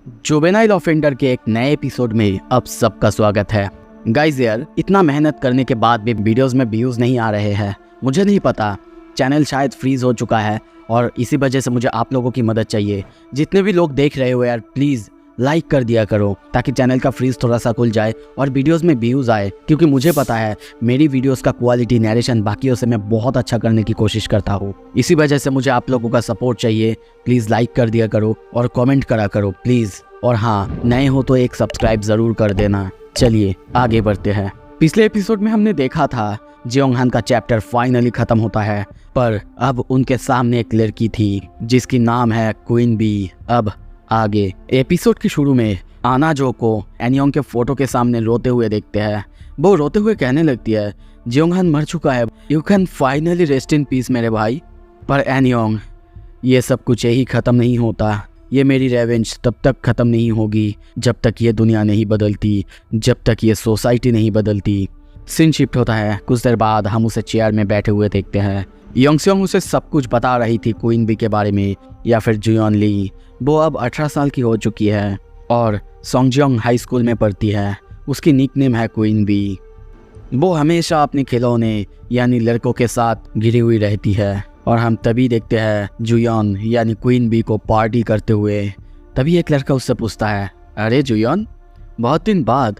Juvenile offender के एक नए एपिसोड में आप सबका स्वागत है। गाइस यार, इतना मेहनत करने के बाद भी वीडियोस में व्यूज़ नहीं आ रहे हैं। मुझे नहीं पता, चैनल शायद फ्रीज हो चुका है और इसी वजह से मुझे आप लोगों की मदद चाहिए। जितने भी लोग देख रहे हो यार, प्लीज़ लाइक कर दिया करो ताकि चैनल का फ्रीज थोड़ा सा खुल जाए और वीडियोस में व्यूज़ आए, क्योंकि मुझे पता है मेरी वीडियोस का क्वालिटी नरेशन बाकियों से मैं बहुत अच्छा करने की कोशिश करता हूँ। इसी वजह से मुझे आप लोगों का सपोर्ट चाहिए। प्लीज़ लाइक कर दिया करो और कमेंट करा करो प्लीज़। और हाँ, नए हो तो एक सब्सक्राइब ज़रूर कर देना। चलिए आगे बढ़ते हैं। पिछले एपिसोड में हमने देखा था जियोंगहान का चैप्टर फाइनली खत्म होता है, पर अब उनके सामने एक लड़की थी जिसकी नाम है क्वीन बी। अब आगे एपिसोड के शुरू में आना जो को एनियोंग के फोटो के सामने रोते हुए देखते हैं। वो रोते हुए कहने लगती है, जियोंगहान मर चुका है, you can finally rest in peace मेरे भाई। पर एनियोंग, ये सब कुछ यही ख़त्म नहीं होता। ये मेरी रेवेंज तब तक ख़त्म नहीं होगी जब तक ये दुनिया नहीं बदलती, जब तक ये सोसाइटी नहीं बदलती। सीन शिफ्ट होता है। कुछ देर बाद हम उसे चेयर में बैठे हुए देखते हैं। योंगसेंग उसे सब कुछ बता रही थी क्वीन बी के बारे में, या फिर जुयन ली। वो अब 18 साल की हो चुकी है और सोंगजियोंग हाई स्कूल में पढ़ती है। उसकी निकनेम है क्वीन बी। वो हमेशा अपने खिलौने यानी लड़कों के साथ घिरी हुई रहती है और हम तभी देखते हैं जुयन यानी क्वीन बी को पार्टी करते हुए। तभी एक लड़का उससे पूछता है, अरे जुयन, बहुत दिन बाद,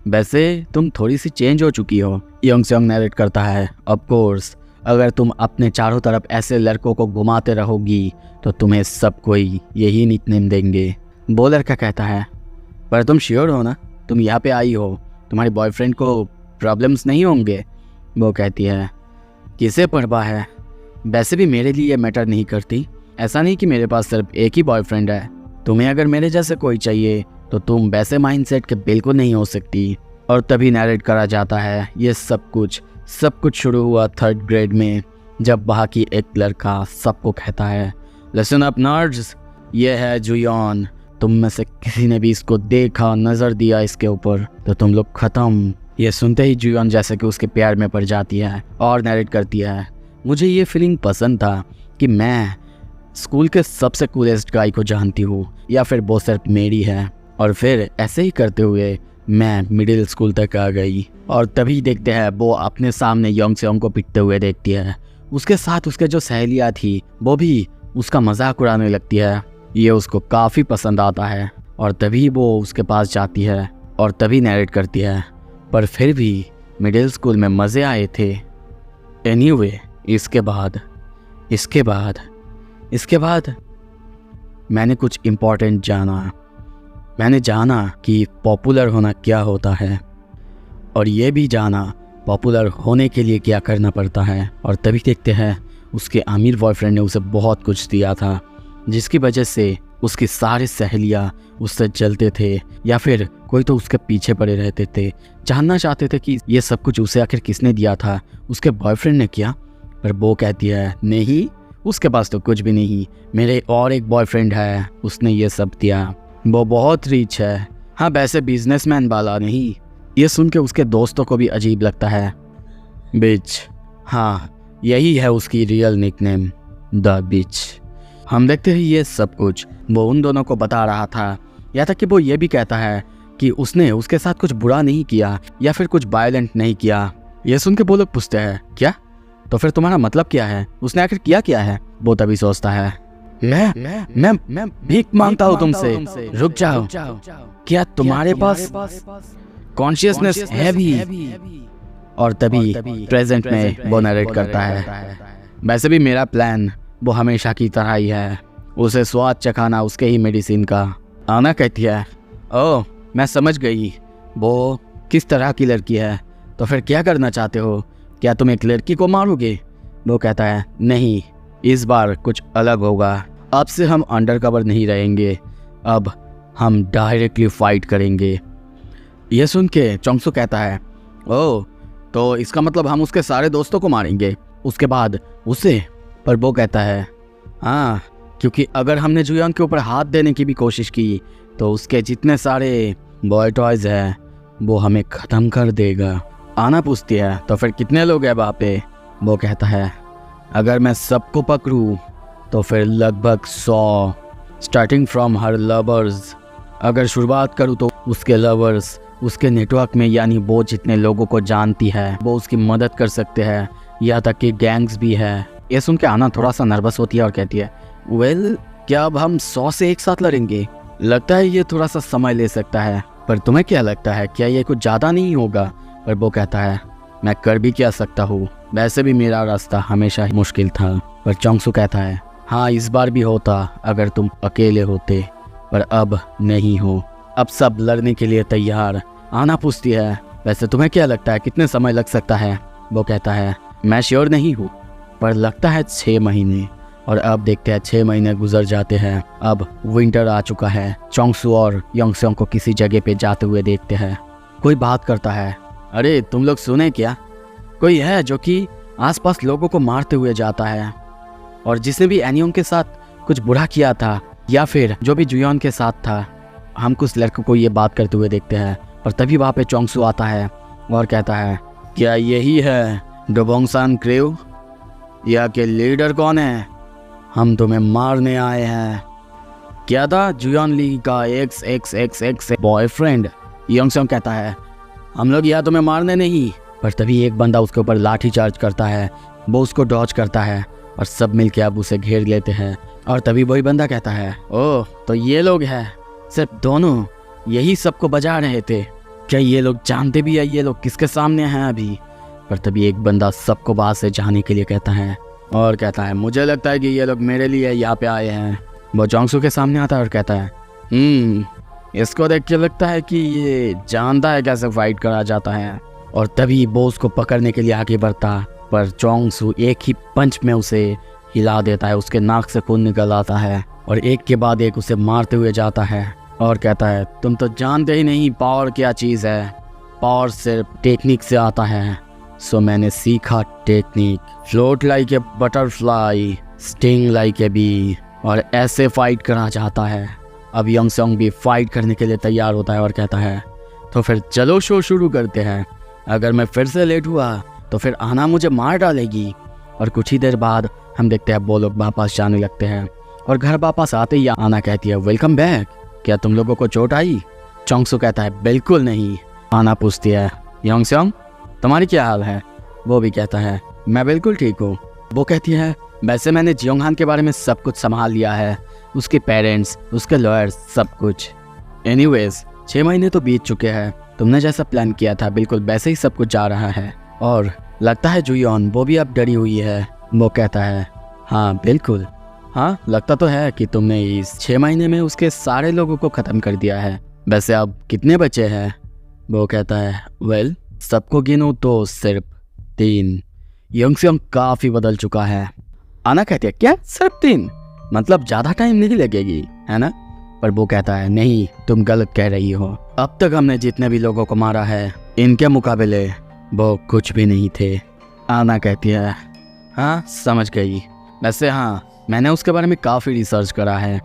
वैसे तुम थोड़ी सी चेंज हो चुकी हो। योंगसेंग नरेट करता है, ऑफ कोर्स, अगर तुम अपने चारों तरफ ऐसे लड़कों को घुमाते रहोगी तो तुम्हें सब कोई यही निकनेम देंगे। वो लड़का कहता है, पर तुम श्योर हो ना, तुम यहाँ पे आई हो, तुम्हारे बॉयफ्रेंड को प्रॉब्लम्स नहीं होंगे? वो कहती है, किसे परवाह है, वैसे भी मेरे लिए ये मैटर नहीं करती। ऐसा नहीं कि मेरे पास सिर्फ एक ही बॉयफ्रेंड है। तुम्हें अगर मेरे जैसे कोई चाहिए तो तुम वैसे माइंडसेट के बिल्कुल नहीं हो सकती। और तभी नरेट करा जाता है ये सब कुछ शुरू हुआ 3rd ग्रेड में, जब वहाँ की एक लड़का सबको कहता है, लिसन अप नर्ड्स, ये है जुयन। तुम में से किसी ने भी इसको देखा, नज़र दिया इसके ऊपर, तो तुम लोग ख़त्म। ये सुनते ही जुयन जैसे कि उसके प्यार में पड़ जाती है और नरेट करती है, मुझे ये फीलिंग पसंद था कि मैं स्कूल के सबसे कूलेस्ट गाय को जानती हूँ, या फिर वो सिर्फ मेरी है। और फिर ऐसे ही करते हुए मैं मिडिल स्कूल तक आ गई। और तभी देखते हैं वो अपने सामने योंगसेंग को पिटते हुए देखती है। उसके साथ उसके जो सहेलियाँ थी वो भी उसका मजाक उड़ाने लगती है। ये उसको काफ़ी पसंद आता है और तभी वो उसके पास जाती है और तभी नरेट करती है, पर फिर भी मिडिल स्कूल में मज़े आए थे। एनीवे, इसके बाद मैंने कुछ इम्पोर्टेंट जाना। मैंने जाना कि पॉपुलर होना क्या होता है, और ये भी जाना पॉपुलर होने के लिए क्या करना पड़ता है। और तभी देखते हैं उसके अमीर बॉयफ्रेंड ने उसे बहुत कुछ दिया था, जिसकी वजह से उसकी सारी सहेलियाँ उससे जलते थे, या फिर कोई तो उसके पीछे पड़े रहते थे, जानना चाहते थे कि ये सब कुछ उसे आखिर किसने दिया था, उसके बॉयफ्रेंड ने किया। पर वो कहती है, नहीं, उसके पास तो कुछ भी नहीं, मेरे और एक बॉयफ्रेंड है, उसने ये सब दिया। वो बहुत रिच है, हाँ, वैसे बिजनेसमैन वाला नहीं। ये सुन के उसके दोस्तों को भी अजीब लगता है। बिच, हाँ, यही है उसकी रियल निकनेम, द बिच। हम देखते ही ये सब कुछ वो उन दोनों को बता रहा था, या तक कि वो ये भी कहता है कि उसने उसके साथ कुछ बुरा नहीं किया या फिर कुछ वायलेंट नहीं किया। ये सुन के वो लोग पूछते हैं, क्या? तो फिर तुम्हारा मतलब क्या है? उसने आखिर किया क्या है? वो तभी सोचता है, मैं भीख मांगता हूँ तुमसे, रुक जाओ, क्या तुम्हारे पास कॉन्शियसनेस है भी? और तभी प्रेजेंट में वो नरेट करता है, वैसे भी मेरा प्लान वो हमेशा की तरह ही है, उसे स्वाद चखाना उसके ही मेडिसिन का। आना कहती है, ओह, मैं समझ गई, वो किस तरह की लड़की है। तो फिर क्या करना चाहते हो? क्या तुम एक लड़की को मारोगे? वो कहता है, नहीं, इस बार कुछ अलग होगा। अब से हम अंडरकवर नहीं रहेंगे, अब हम डायरेक्टली फाइट करेंगे। यह सुन के चोंगसू कहता है, ओह, तो इसका मतलब हम उसके सारे दोस्तों को मारेंगे, उसके बाद उसे? पर वो कहता है, हाँ, क्योंकि अगर हमने जुयन के ऊपर हाथ देने की भी कोशिश की तो उसके जितने सारे बॉय टॉयज हैं वो हमें ख़त्म कर देगा। आना पूछती है, तो फिर कितने लोग हैं वहाँ पे? वो कहता है, अगर मैं सबको पकड़ूं तो फिर लगभग 100, स्टार्टिंग फ्रॉम हर लवर्स अगर शुरुआत करूँ तो उसके लवर्स, उसके नेटवर्क में यानी वो जितने लोगों को जानती है वो उसकी मदद कर सकते हैं, यहाँ तक कि गैंग्स भी है। ये सुन के आना थोड़ा सा नर्वस होती है और कहती है वेल क्या अब हम 100 से एक साथ लड़ेंगे? लगता है ये थोड़ा सा समय ले सकता है, पर तुम्हें क्या लगता है, क्या ये कुछ ज़्यादा नहीं होगा? पर वो कहता है मैं कर भी क्या सकता हूँ, वैसे भी मेरा रास्ता हमेशा ही मुश्किल था। पर चोंगसू कहता है हाँ इस बार भी होता अगर तुम अकेले होते, पर अब नहीं हो, अब सब लड़ने के लिए तैयार। आना पूछती है वैसे तुम्हें क्या लगता है कितने समय लग सकता है? वो कहता है मैं श्योर नहीं हूँ, पर लगता है 6 महीने। और अब देखते हैं 6 महीने गुजर जाते हैं। अब विंटर आ चुका है। चोंगसू और योंगसेंग को किसी जगह पे जाते हुए देखते हैं। कोई बात करता है अरे तुम लोग सुने क्या, कोई है जो कि आसपास लोगों को मारते हुए जाता है, और जिसने भी एनियोंग के साथ कुछ बुरा किया था या फिर जो भी जुयोन के साथ था। हम कुछ लड़कों को ये बात करते हुए देखते हैं, पर तभी वहाँ पे चोंगसू आता है और कहता है क्या यही है डोबोंगसान क्रेव, या के लीडर कौन है? हम तुम्हें मारने आए हैं। क्या था जुयोन ली का एक्स बॉयफ्रेंड? योंगसेंग कहता है हम लोग यहाँ तुम्हें मारने नहीं। पर तभी एक बंदा उसके ऊपर लाठी चार्ज करता है, वो उसको डॉज करता है और सब मिलके अब उसे घेर लेते हैं। और तभी वही बंदा कहता है ओह तो ये लोग हैं, सिर्फ दोनों यही सबको बजा रहे थे, क्या ये लोग जानते भी है ये लोग किसके सामने हैं अभी? पर तभी एक बंदा सबको बाहर से जाने के लिए कहता है और कहता है मुझे लगता है कि ये लोग मेरे लिए यहाँ पे आए हैं। वो चोंगसू के सामने आता है और कहता है इसको देख के लगता है कि ये जानता है कैसे फाइट करा जाता है। और तभी वो उसको पकड़ने के लिए आगे बढ़ता, पर चोंगसू एक ही पंच में उसे हिला देता है, उसके नाक से खून निकल आता है और एक के बाद एक उसे मारते हुए जाता है और कहता है तुम तो जानते ही नहीं पावर क्या चीज़ है, पावर सिर्फ टेक्निक से आता है। सो मैंने सीखा technique, float like a butterfly, sting like a bee, और ऐसे फाइट करना चाहता है। अब योंगसेंग भी फाइट करने के लिए तैयार होता है और कहता है तो फिर चलो शो शुरू करते हैं, अगर मैं फिर से लेट हुआ तो फिर आना मुझे मार डालेगी। और कुछ ही देर बाद हम देखते हैं वो लोग वापस जाने लगते हैं और घर वापस आते ही आना कहती है वेलकम बैक, क्या तुम लोगों को चोट आई? चोंगसू कहता है बिल्कुल नहीं। आना पूछती है योंगसेंग तुम्हारी क्या हाल है? वो भी कहता है मैं बिल्कुल ठीक हूँ। वो कहती है वैसे मैंने जियोंगहान के बारे में सब कुछ संभाल लिया है, उसके पेरेंट्स, उसके लॉयर्स, सब कुछ। एनीवेज 6 महीने तो बीत चुके हैं, तुमने जैसा प्लान किया था बिल्कुल वैसे ही सब कुछ जा रहा है। और लगता है जुयोन वो भी अब डरी हुई है। वो कहता है हाँ बिल्कुल, हाँ लगता तो है कि तुमने इस 6 महीने में उसके सारे लोगों को ख़त्म कर दिया है। वैसे अब कितने बचे हैं? वो कहता है वेल सबको गिनूं तो सिर्फ 3। योंगसेंग काफ़ी बदल चुका है। आना कहती है क्या सिर्फ 3? मतलब ज़्यादा टाइम नहीं लगेगी है ना? पर वो कहता है नहीं तुम गलत कह रही हो, अब तक हमने जितने भी लोगों को मारा है इनके मुकाबले वो कुछ भी नहीं थे। आना कहती है हाँ समझ गई, वैसे हाँ मैंने उसके बारे में काफ़ी रिसर्च करा है।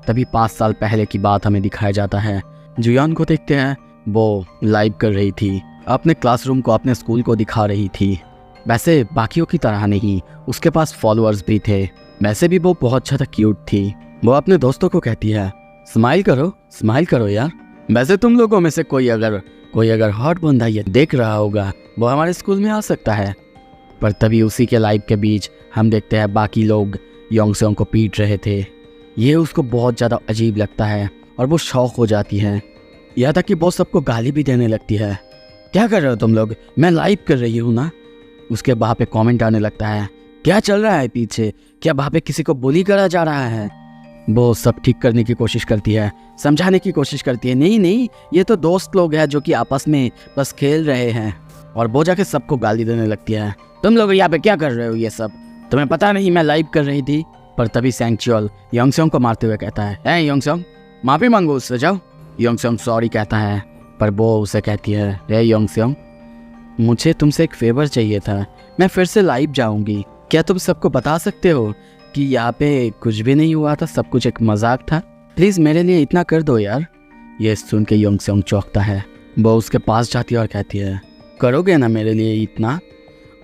तभी 5 साल पहले की बात हमें दिखाया जाता है। जुयोन को देखते हैं, वो लाइव कर रही थी, अपने क्लासरूम को अपने स्कूल को दिखा रही थी। वैसे बाकियों की तरह नहीं, उसके पास फॉलोअर्स भी थे। वैसे भी वो बहुत ज़्यादा क्यूट थी। वो अपने दोस्तों को कहती है स्माइल करो यार। वैसे तुम लोगों में से कोई अगर हॉट बंदा ये देख रहा होगा वो हमारे स्कूल में आ सकता है। पर तभी उसी के लाइव के बीच हम देखते हैं बाकी लोग योंगसेंग को पीट रहे थे। ये उसको बहुत ज़्यादा अजीब लगता है और वो शौक हो जाती है, यहाँ तक कि वो सबको गाली भी देने लगती है। क्या कर रहे हो तुम लोग, मैं लाइव कर रही हूँ ना। उसके वहाँ पे कमेंट आने लगता है क्या चल रहा है पीछे, क्या वहाँ पे किसी को बुली करा जा रहा है? वो सब ठीक करने की कोशिश करती है, समझाने की कोशिश करती है नहीं ये तो दोस्त लोग हैं जो कि आपस में बस खेल रहे हैं। और वो जाके सबको गाली देने लगती है तुम लोग यहाँ पे क्या कर रहे हो, ये सब तुम्हें पता नहीं मैं लाइव कर रही थी। पर तभी सैंगचुअल योंगसेंग को मारते हुए कहता है योंगसेंग माफ़ी मांगो उससे जाओ। योंगसेंग सॉरी कहता है, पर वो उसे कहती है योंगसेंग मुझे तुमसे एक फेवर चाहिए था, मैं फिर से लाइव जाऊंगी, क्या तुम सबको बता सकते हो कि यहाँ पे कुछ भी नहीं हुआ था, सब कुछ एक मजाक था, प्लीज़ मेरे लिए इतना कर दो यार। ये सुन के योंगसेंग चौंकता है। वो उसके पास जाती है और कहती है करोगे ना मेरे लिए इतना,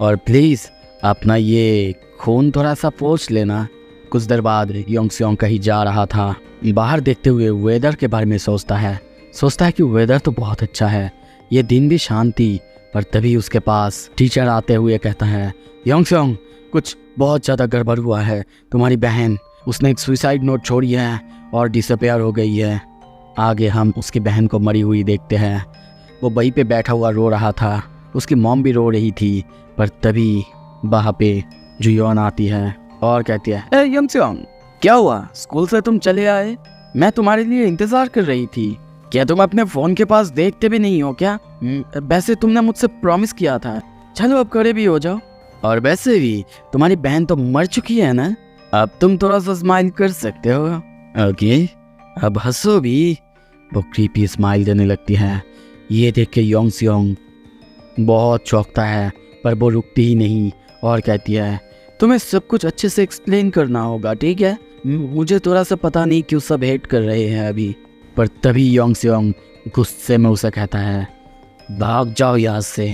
और प्लीज़ अपना ये खून थोड़ा सा पोंछ लेना। कुछ देर बाद योंगस्योंग कहीं जा रहा था। बाहर देखते हुए वेदर के बारे में सोचता है कि वेदर तो बहुत अच्छा है, ये दिन भी शांति। पर तभी उसके पास टीचर आते हुए कहता है, योंगस्योंग कुछ बहुत ज़्यादा गड़बड़ हुआ है। तुम्हारी बहन उसने एक सुसाइड नोट छोड़ी है और डिसअपेयर हो गई है। आगे हम उसकी बहन को मरी हुई देखते हैं। वो वहीं पे बैठा हुआ रो रहा था, उसकी मॉम भी रो रही थी। पर तभी वहाँ पे जुयोन आती है और कहती है, ए योंगस्योंग क्या हुआ, स्कूल से तुम चले आए? मैं तुम्हारे लिए इंतज़ार कर रही थी। क्या तुम अपने फ़ोन के पास देखते भी नहीं हो क्या? वैसे तुमने मुझसे प्रॉमिस किया था। चलो अब खड़े भी हो जाओ। और वैसे भी तुम्हारी बहन तो मर चुकी है ना, अब तुम थोड़ा सा स्माइल कर सकते हो। ओके अब हंसो भी। वो क्रीपी स्माइल देने लगती है। ये देख के योंगस्योंग बहुत चौंकता है, पर वो रुकती ही नहीं और कहती है, तुम्हें सब कुछ अच्छे से एक्सप्लेन करना होगा, ठीक है? मुझे थोड़ा सा पता नहीं क्यों सब हेट कर रहे हैं अभी। पर तभी योंगस्योंग गुस्से में उसे कहता है, भाग जाओ यहाँ से,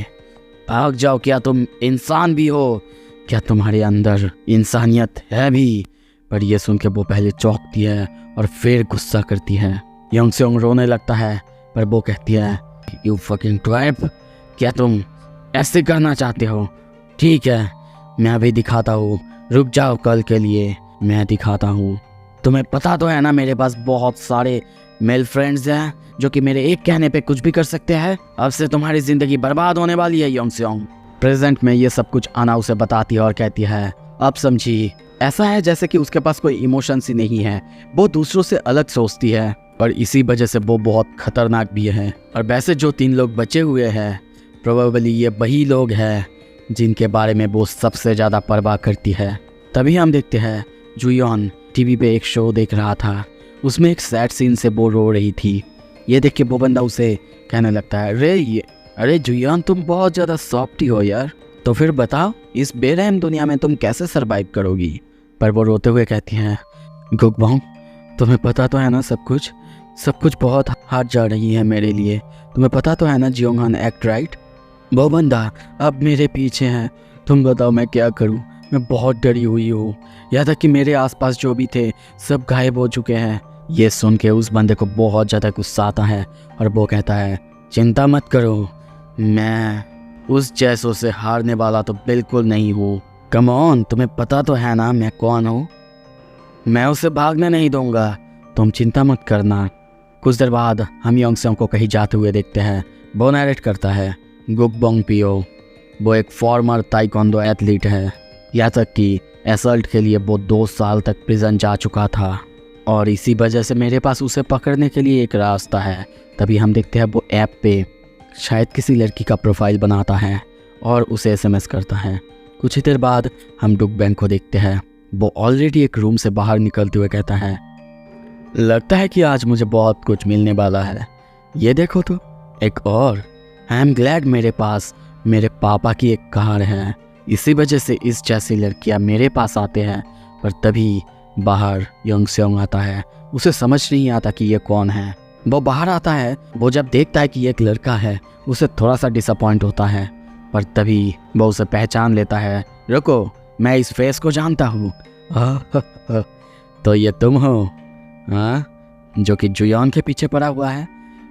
भाग जाओ। क्या तुम इंसान भी हो? क्या तुम्हारे अंदर इंसानियत है भी? पर यह सुन के वो पहले चौंकती है और फिर गुस्सा करती है। योंगस्योंग रोने लगता है, पर वो कहती है, यू फकिंग ट्रैप, क्या तुम ऐसे करना चाहते हो? ठीक है मैं अभी दिखाता हूँ, रुक जाओ, कल के लिए मैं दिखाता हूँ। तुम्हें पता तो है ना मेरे पास बहुत सारे मेल फ्रेंड्स हैं जो कि मेरे एक कहने पे कुछ भी कर सकते हैं। अब से तुम्हारी ज़िंदगी बर्बाद होने वाली है योंगस्योंग। प्रेजेंट में ये सब कुछ आना उसे बताती है और कहती है, अब समझी, ऐसा है जैसे कि उसके पास कोई इमोशंस ही नहीं है, वो दूसरों से अलग सोचती है और इसी वजह से वो बहुत खतरनाक भी है। और वैसे जो 3 लोग बचे हुए हैं प्रोबेबली ये वही लोग हैं जिनके बारे में वो सबसे ज़्यादा परवाह करती है। तभी हम देखते हैं जुयोन टीवी पे एक शो देख रहा था, उसमें एक सैड सीन से वो रो रही थी। ये देख के वो बंदा उसे कहने लगता है, अरे जुयोन तुम बहुत ज़्यादा सॉफ्टी हो यार, तो फिर बताओ इस बेरहम दुनिया में तुम कैसे सरवाइव करोगी? पर वो रोते हुए कहती हैं, गुकबोंग तुम्हें पता तो है ना सब कुछ बहुत हार्ड जा रही है मेरे लिए। तुम्हें पता तो है ना जियोंगहान एक्ट राइट? वो बंदा अब मेरे पीछे है, तुम बताओ मैं क्या करूं? मैं बहुत डरी हुई हूँ, यहाँ तक कि मेरे आसपास जो भी थे सब गायब हो चुके हैं। ये सुन के उस बंदे को बहुत ज़्यादा गुस्सा आता है और वो कहता है, चिंता मत करो, मैं उस जैसों से हारने वाला तो बिल्कुल नहीं हूँ। कम ऑन, तुम्हें पता तो है ना मैं कौन हूँ, मैं उसे भागने नहीं दूंगा, तुम चिंता मत करना। कुछ देर बाद हम योंगस्योंग को कहीं जाते हुए देखते हैं। वो नरेट करता है, गुकबोंग पियो वो एक फॉर्मर ताइक्वांडो एथलीट है, यहाँ तक कि असल्ट के लिए वो 2 साल तक प्रिजन जा चुका था और इसी वजह से मेरे पास उसे पकड़ने के लिए एक रास्ता है। तभी हम देखते हैं वो ऐप पे शायद किसी लड़की का प्रोफाइल बनाता है और उसे एसएमएस करता है। कुछ ही देर बाद हम डुकबैंग को देखते हैं, वो ऑलरेडी एक रूम से बाहर निकलते हुए कहता है, लगता है कि आज मुझे बहुत कुछ मिलने वाला है। ये देखो तो एक और, आई एम ग्लैड मेरे पास मेरे पापा की एक कार है, इसी वजह से इस जैसी लड़कियां मेरे पास आते हैं। पर तभी बाहर योंगस्योंग आता है, उसे समझ नहीं आता कि ये कौन है। वो बाहर आता है, वो जब देखता है कि ये एक लड़का है उसे थोड़ा सा डिसअपॉइंट होता है, पर तभी वो उसे पहचान लेता है। रुको, मैं इस फेस को जानता हूँ। तो ये तुम हो हाँ, जो कि जुयोन के पीछे पड़ा हुआ है।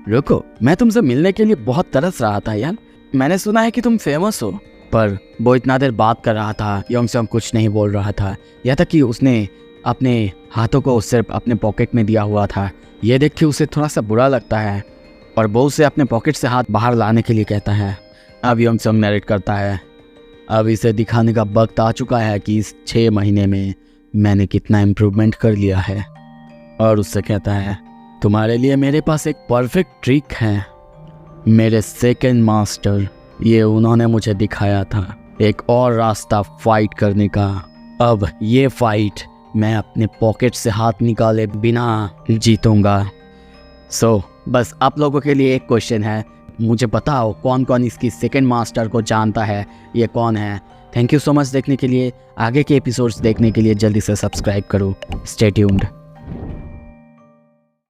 रुको, मैं तुमसे मिलने के लिए बहुत तरस रहा था यार, मैंने सुना है कि तुम फेमस हो। पर वो इतना देर बात कर रहा था, योंगस्योंग कुछ नहीं बोल रहा था, यहाँ तक कि उसने अपने हाथों को सिर्फ अपने पॉकेट में दिया हुआ था। ये देख के उसे थोड़ा सा बुरा लगता है और वो उसे अपने पॉकेट से हाथ बाहर लाने के लिए कहता है। अब योंगस्योंग नरेट करता है, अब इसे दिखाने का वक्त आ चुका है कि इस 6 महीने में मैंने कितना इम्प्रूवमेंट कर लिया है। और उससे कहता है, तुम्हारे लिए मेरे पास एक परफेक्ट ट्रिक है, मेरे सेकंड मास्टर, ये उन्होंने मुझे दिखाया था एक और रास्ता फाइट करने का। अब ये फाइट मैं अपने पॉकेट से हाथ निकाले बिना जीतूंगा। बस आप लोगों के लिए एक क्वेश्चन है, मुझे बताओ कौन कौन इसकी सेकंड मास्टर को जानता है, ये कौन है? थैंक यू सो मच देखने के लिए। आगे के एपिसोड्स देखने के लिए जल्दी से सब्सक्राइब करो। Stay tuned.